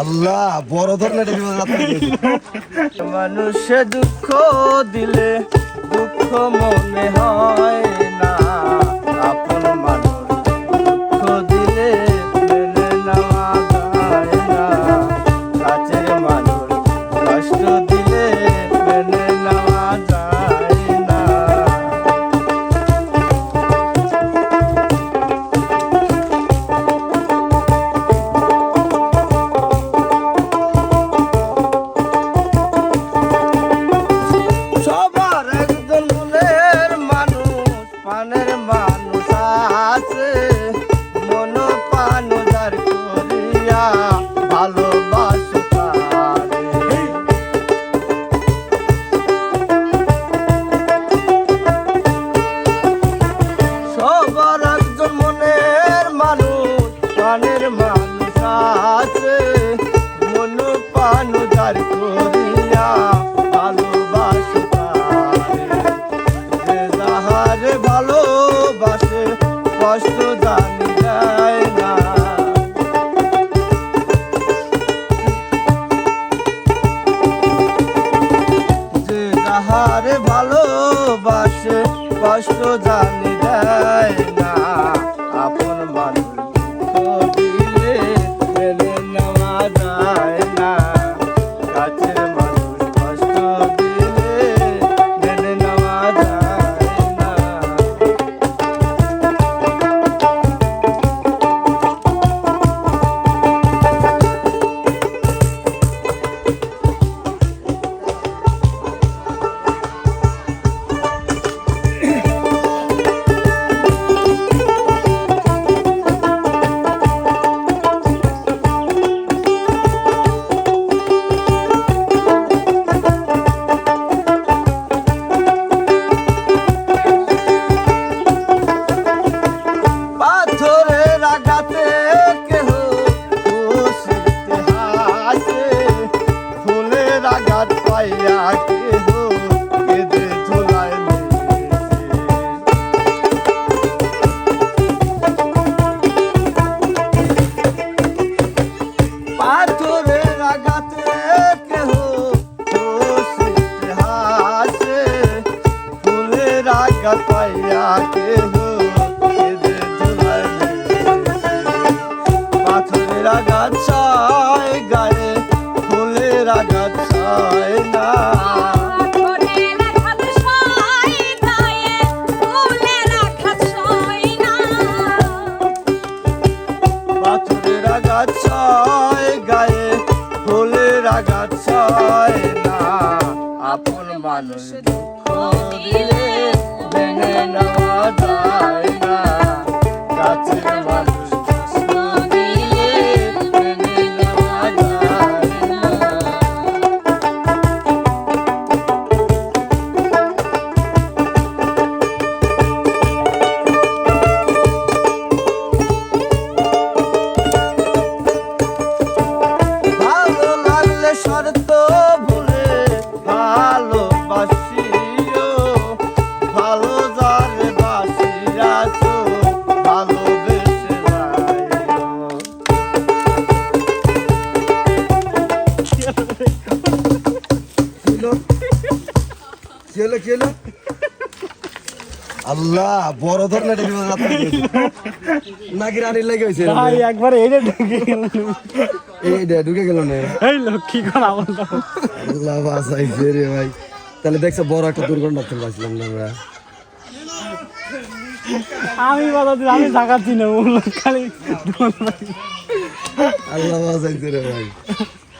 আল্লাহ বড় ধরনের মানুষে দুঃখ দিলে দুঃখ মনে হয় না, আপন মানুষ দুঃখ দিলে মেনে নেওয়া যায় না, কাছের মানুষ কষ্ট দিলে মেনে নেওয়া যায় না। মানুষ আছে মন পান যার করিয়া ভালোবাসে তারে, সবার একজন মনের মানুষ প্রাণের মানুষ আছে মন পান যার করিয়া ভালোবাসে তারে, যে যাহারে ভালোবাসে কষ্ট জানি যায় না, যে যাহারে ভালোবাসে কষ্ট জানি যায় না, আপন মানুষ দুঃখ দিলে মেনে নেওয়া যায় না, কাছের মানুষ কষ্ট দিলে মেনে নেওয়া যায় না। পাথরের আঘাতে কেহ খুশিতে হাসে, ফুলের আঘাত পাইয়া কেহ কেঁদে ধুলায় মিশে, পাথরের আঘাতে কেহ খুশিতে হাসে, ফুলের আঘাত পাইয়া কেহ কেঁদে ধুলায় মিশে, পাথরের আঘাত সয় গায়ে ফুলের আঘাত সয় না, পাথরের আঘাত সয় গায়ে ফুলের আঘাত সয় না, আপন মানুষ দুঃখ দিলে মেনে নেওয়া যায় না, কাছের মানুষ কষ্ট দিলে মেনে নেওয়া যায় না। ভালো লাগলে শর্ত ভুলে ভালোবাসিও, ভালো যারে বাসিয়াছো ভালোবেসে যাইও। আল্লাহ বড় ধরনের নাকি রানির লাগে হয়েছে ভাই একবার এইটা ঢুকে গেল, এইটা ঢুকে গেল না, এই লক্ষ্মী কোন আল্লাহ বাঁচাইছে রে ভাই। তাহলে দেখছো বড় একটা দুর্ঘটনা তো বাঁচলাম না আমরা। আমি বলছি আমি জাগাচ্ছি না খালি আল্লাহ বাঁচাইছে রে ভাই।